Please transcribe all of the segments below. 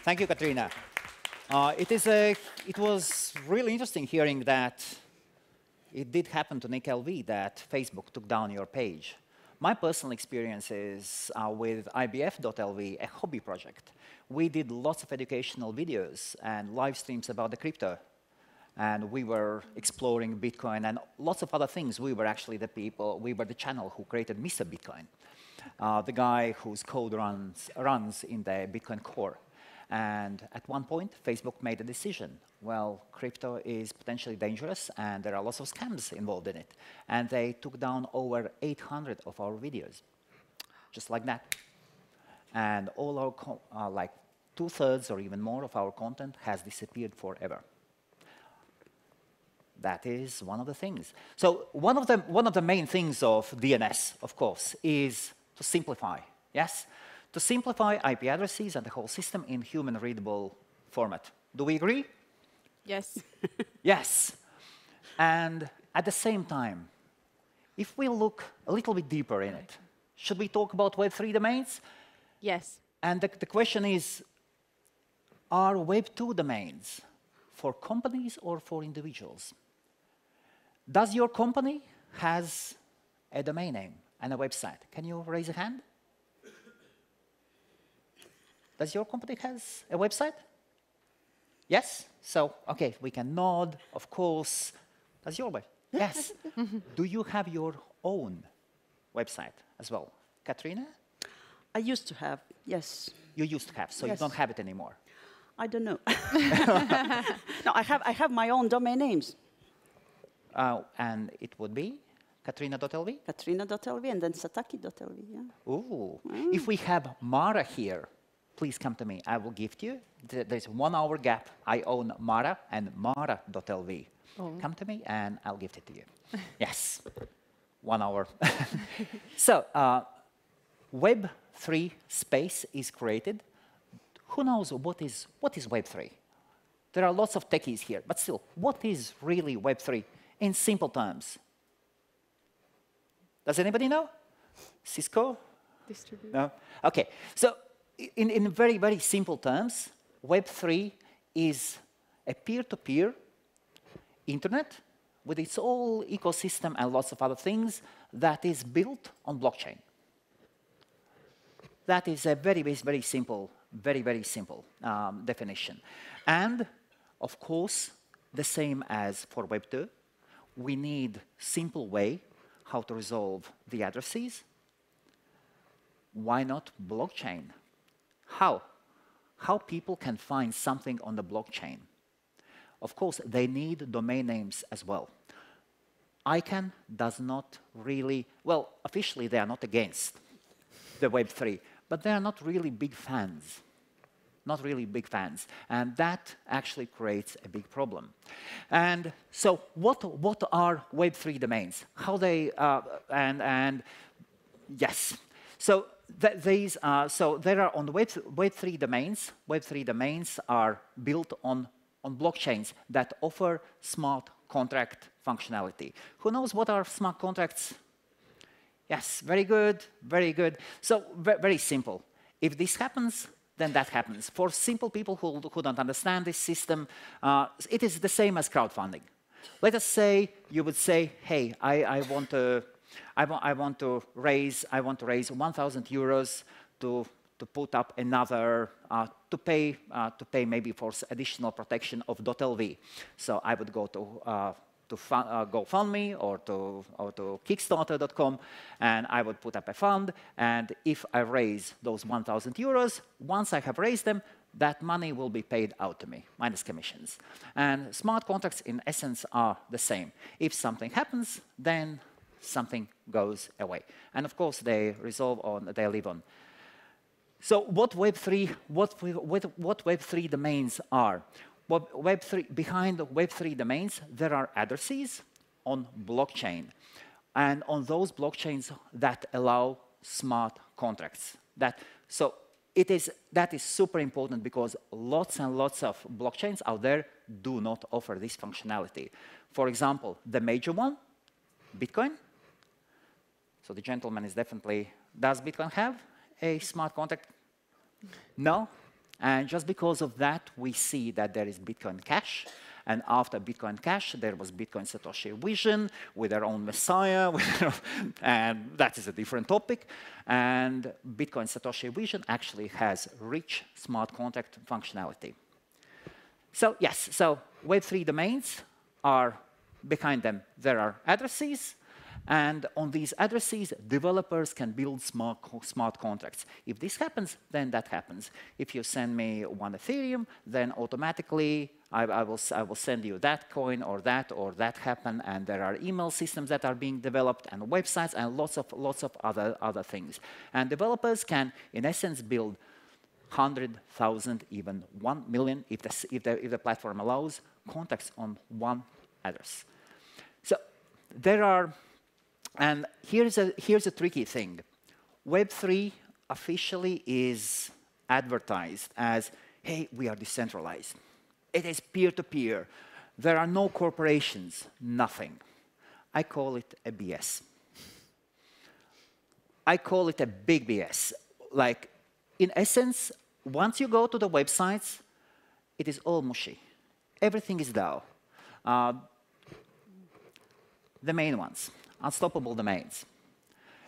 Thank you, Katrina. It was really interesting hearing that it did happen to NIC.LV that Facebook took down your page. My personal experience is with IBF.LV, a hobby project. We did lots of educational videos and live streams about the crypto. And we were exploring Bitcoin and lots of other things. We were actually we were the channel who created Mr. Bitcoin, the guy whose code runs in the Bitcoin core. And at one point, Facebook made a decision. Well, crypto is potentially dangerous, and there are lots of scams involved in it. And they took down over 800 of our videos, just like that. And all our, like 2/3 or even more of our content has disappeared forever. That is one of the things. So one of the main things of DNS, of course, is to simplify. Yes? To simplify IP addresses and the whole system in human-readable format. Do we agree? Yes. Yes. And at the same time, if we look a little bit deeper in it, should we talk about Web3 domains? Yes. And the question is, are Web2 domains for companies or for individuals? Does your company has a domain name and a website? Can you raise a hand? Does your company has a website? Yes? So, okay, we can nod, of course. Does your website? Yes. Do you have your own website as well? Katrina? I used to have, yes. You used to have, so Yes. you don't have it anymore. I don't know. No, I have my own domain names. And it would be Katrina.LV? Katrina.LV and then Sataki.LV, yeah. Ooh. If we have Mara here, please come to me. I will gift you. There's 1 hour gap. I own Mara and Mara.LV. Oh. Come to me and I'll gift it to you. Yes. 1 hour. So, Web3 space is created. Who knows what is Web3? There are lots of techies here, but still, what is really Web3 in simple terms? Does anybody know? Cisco? Distribute. No? Okay. So, in very, very simple terms, Web3 is a peer-to-peer internet with its whole ecosystem and lots of other things that is built on blockchain. That is a very, very simple, very simple definition. And, of course, the same as for Web2, we need simple way how to resolve the addresses. Why not blockchain? How? How people can find something on the blockchain? Of course, they need domain names as well. ICANN does not really, well, officially they are not against the Web3, but they are not really big fans. Not really big fans. And that actually creates a big problem. And so what are Web3 domains? How they, and yes. So there are on Web3 domains. Web3 domains are built on blockchains that offer smart contract functionality. Who knows what are smart contracts? Yes, very good, very good. So very simple. If this happens, then that happens. For simple people who don't understand this system, it is the same as crowdfunding. Let us say you would say, hey, I want to raise 1,000 euros to put up another to pay maybe for additional protection of .lv. So I would go to GoFundMe or to Kickstarter.com, and I would put up a fund. And if I raise those 1,000 euros, once I have raised them, that money will be paid out to me, minus commissions. And smart contracts, in essence, are the same. If something happens, then something goes away. And of course, they live on. So what Web3 domains are? Behind the Web3 domains, there are addresses on blockchain. And on those blockchains that allow smart contracts. That is super important because lots and lots of blockchains out there do not offer this functionality. For example, the major one, Bitcoin. So the gentleman is definitely, does Bitcoin have a smart contract? No? And just because of that, we see that there is Bitcoin Cash. And after Bitcoin Cash, there was Bitcoin Satoshi Vision with their own Messiah, and that is a different topic. And Bitcoin Satoshi Vision actually has rich smart contract functionality. So yes, so Web3 domains are, behind them, there are addresses. And on these addresses, developers can build smart contracts. If this happens, then that happens. If you send me 1 Ethereum, then automatically I will send you that coin or that happen. And there are email systems that are being developed and websites and lots of other things. And developers can, in essence, build 100,000, even 1 million, if the platform allows, contracts on one address. So there are. And here's a tricky thing. Web3 officially is advertised as, hey, we are decentralized. It is peer-to-peer. There are no corporations, nothing. I call it a BS. I call it a big BS. Like, in essence, once you go to the websites, it is all mushy. Everything is DAO. The main ones. Unstoppable domains,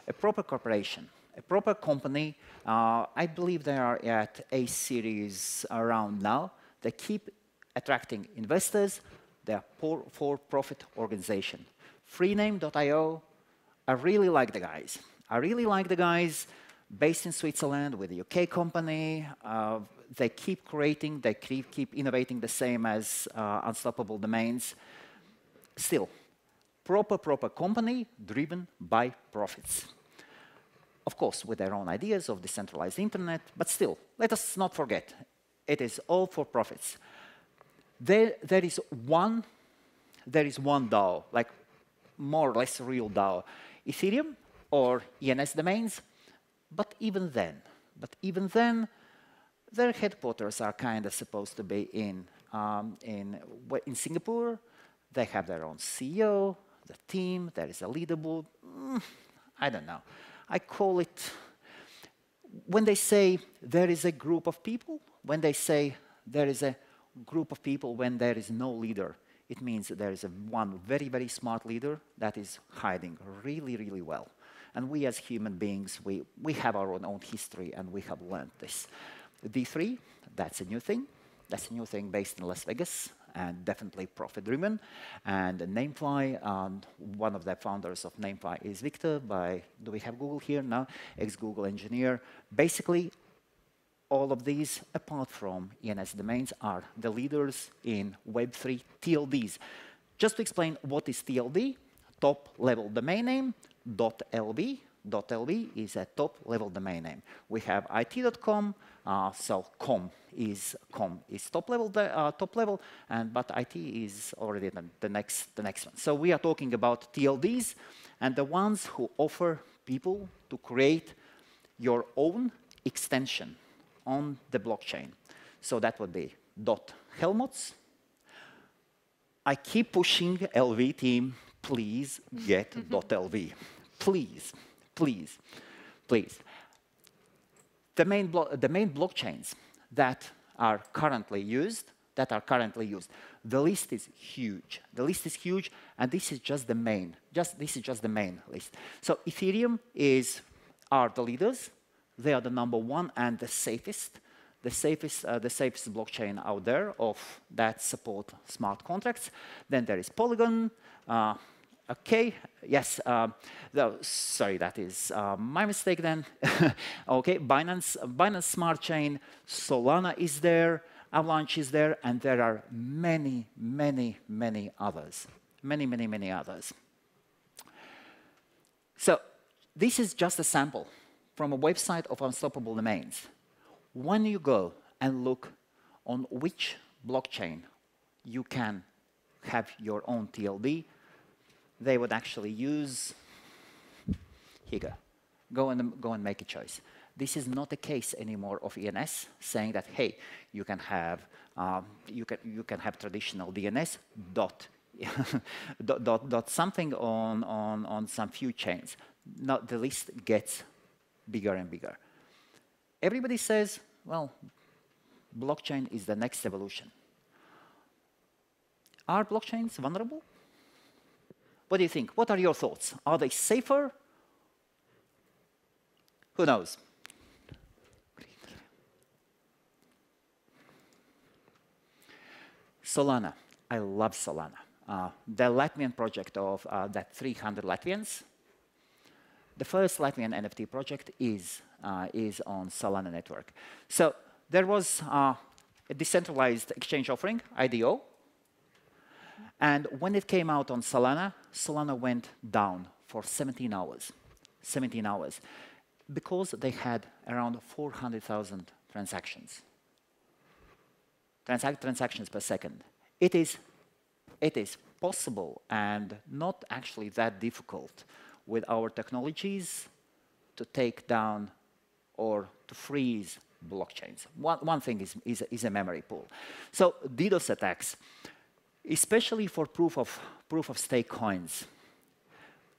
a proper corporation, a proper company. I believe they are at A series around now. They keep attracting investors. They are for-profit organization. Freename.io, I really like the guys. I really like the guys based in Switzerland with a UK company. They keep creating, they keep innovating the same as Unstoppable Domains. Still, proper company driven by profits. Of course, with their own ideas of decentralized internet, but still, let us not forget, it is all for profits. There is one DAO, like more or less real DAO, Ethereum or ENS domains, but even then, their headquarters are kind of supposed to be in Singapore. They have their own CEO, the team, there is a leaderboard. I don't know. I call it, when they say there is a group of people, when they say there is a group of people when there is no leader, it means that there is one very, very smart leader that is hiding really, really well. And we as human beings, we have our own history and we have learned this. D3, that's a new thing. That's a new thing based in Las Vegas and definitely profit-driven. And Namefly, one of the founders of Namefly is Victor do we have Google here? No, ex-Google engineer. Basically, all of these, apart from ENS domains, are the leaders in Web3 TLDs. Just to explain what is TLD, top-level domain name, .lv. .lv is a top-level domain name. We have it.com, so com is top level, but IT is already the next one. So we are talking about TLDs and the ones who offer people to create your own extension on the blockchain. So that would be .helmuts. I keep pushing LV team, please get .lv. Please. The main blockchains that are currently used, the list is huge. And this is just the main. This is just the main list. So Ethereum are the leaders. They are the #1 and the safest blockchain out there that support smart contracts. Then there is Polygon. Okay, yes, sorry, that is my mistake then. Okay, Binance Smart Chain, Solana is there, Avalanche is there, and there are many others. Many others. So this is just a sample from a website of Unstoppable Domains. When you go and look on which blockchain you can have your own TLD, they would actually use, here you go and make a choice. This is not a case anymore of ENS saying that, hey, you can have traditional DNS dot something on some few chains. Now the list gets bigger and bigger. Everybody says, well, blockchain is the next evolution. Are blockchains vulnerable? What do you think? What are your thoughts? Are they safer? Who knows? Solana. I love Solana. The Latvian project of that 300 Latvians. The first Latvian NFT project is on Solana network. So there was a decentralized exchange offering, IDO. And when it came out on Solana, Solana went down for 17 hours. 17 hours. Because they had around 400,000 transactions. Transactions per second. It is possible and not actually that difficult with our technologies to take down or to freeze blockchains. One thing is a memory pool. So DDoS attacks, especially for proof of stake coins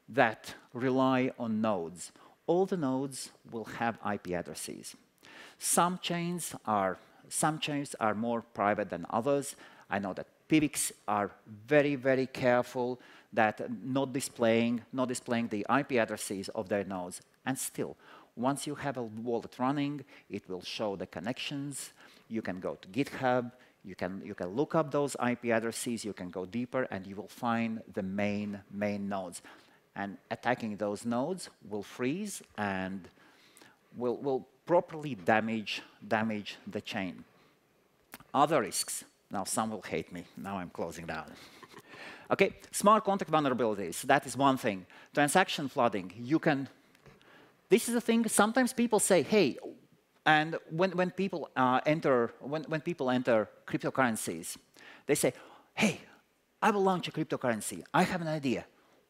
that rely on nodes. All the nodes will have IP addresses. Some chains are more private than others. I know that PIVX are very, very careful that not displaying the IP addresses of their nodes. And still, once you have a wallet running, it will show the connections. You can go to GitHub. You can look up those IP addresses. You can go deeper, and you will find the main nodes. And attacking those nodes will freeze and will properly damage the chain. Other risks. Now, some will hate me. Now I'm closing down. OK, smart contract vulnerabilities. That is one thing. Transaction flooding. This is a thing. Sometimes people say, hey, and when people enter cryptocurrencies, they say, hey, I will launch a cryptocurrency. I have an idea.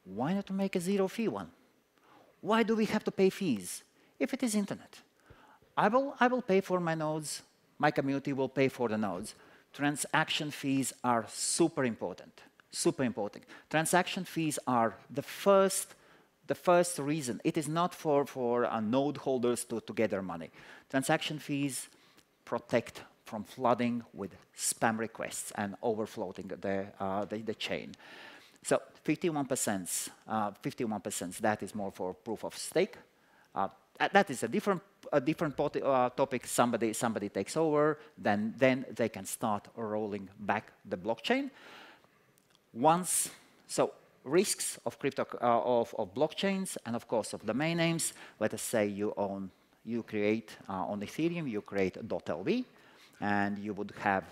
Why not make a zero-fee one? Why do we have to pay fees? If it is internet, I will pay for my nodes. My community will pay for the nodes. Transaction fees are super important. Super important. Transaction fees are the first reason. It is not for node holders to get their money. Transaction fees protect from flooding with spam requests and overfloating the chain. So 51%, that is more for proof of stake. That is a different topic. Somebody takes over, then they can start rolling back the blockchain. So risks of blockchains and of course of domain names. Let us say you create on Ethereum, you create .lv, and you would have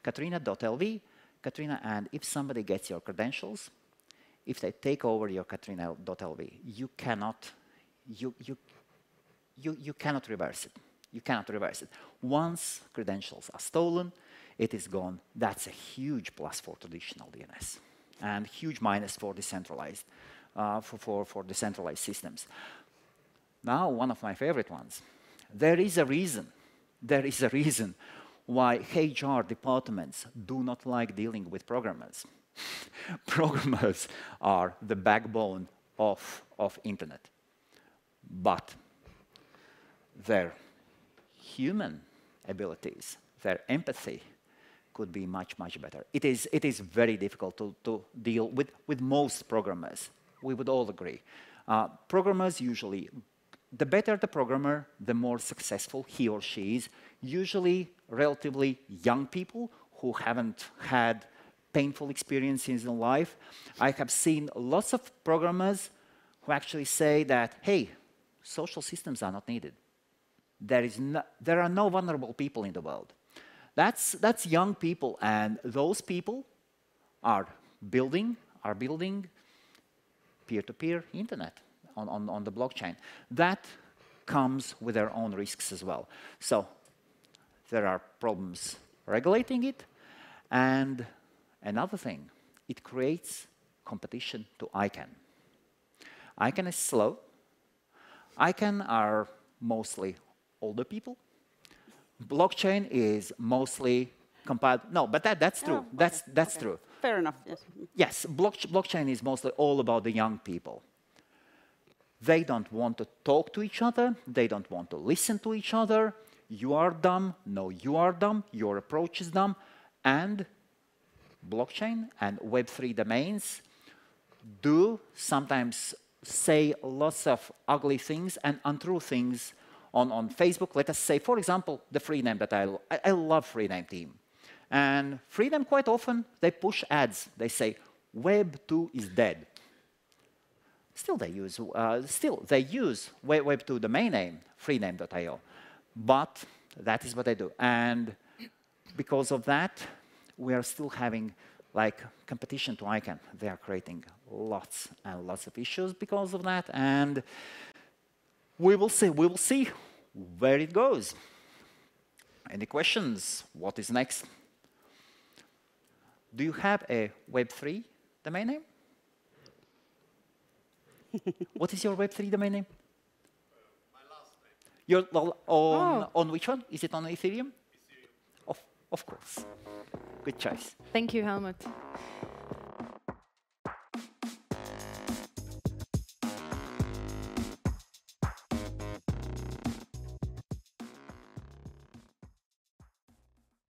Katrina.lv. Katrina, and if somebody gets your credentials, if they take over your Katrina.lv, you cannot reverse it. You cannot reverse it. Once credentials are stolen, it is gone. That's a huge plus for traditional DNS, and huge minus for decentralized for decentralized systems. Now, one of my favorite ones. There is a reason why HR departments do not like dealing with programmers. Programmers are the backbone of internet. But their human abilities, their empathy, could be much, much better. It is very difficult to deal with most programmers. We would all agree. Programmers usually, the better the programmer, the more successful he or she is. Usually relatively young people who haven't had painful experiences in life. I have seen lots of programmers who actually say that, hey, social systems are not needed. There are no vulnerable people in the world. That's young people, and those people are building peer-to-peer internet on the blockchain. That comes with their own risks as well. So there are problems regulating it, and another thing, it creates competition to ICANN. ICANN is slow. ICANN are mostly older people. Blockchain is mostly compiled. No, but that's true. Oh, That's true. Fair enough, yes. Yes, blockchain is mostly all about the young people. They don't want to talk to each other. They don't want to listen to each other. you are dumb, no, you are dumb, your approach is dumb, and blockchain and Web3 domains do sometimes say lots of ugly things and untrue things on Facebook. Let us say, for example, the Freename that I love Freename team. And Freename quite often, they push ads. They say, Web 2 is dead. Still they use Web 2 domain name, freename.io. But that is what they do. And because of that, we are still having like competition to ICANN. They are creating lots and lots of issues because of that. And we will see where it goes. Any questions? What is next? Do you have a Web3 domain name? What is your Web3 domain name? My last name. On which one? Is it on Ethereum? Ethereum. Of course. Good choice. Thank you, Helmut.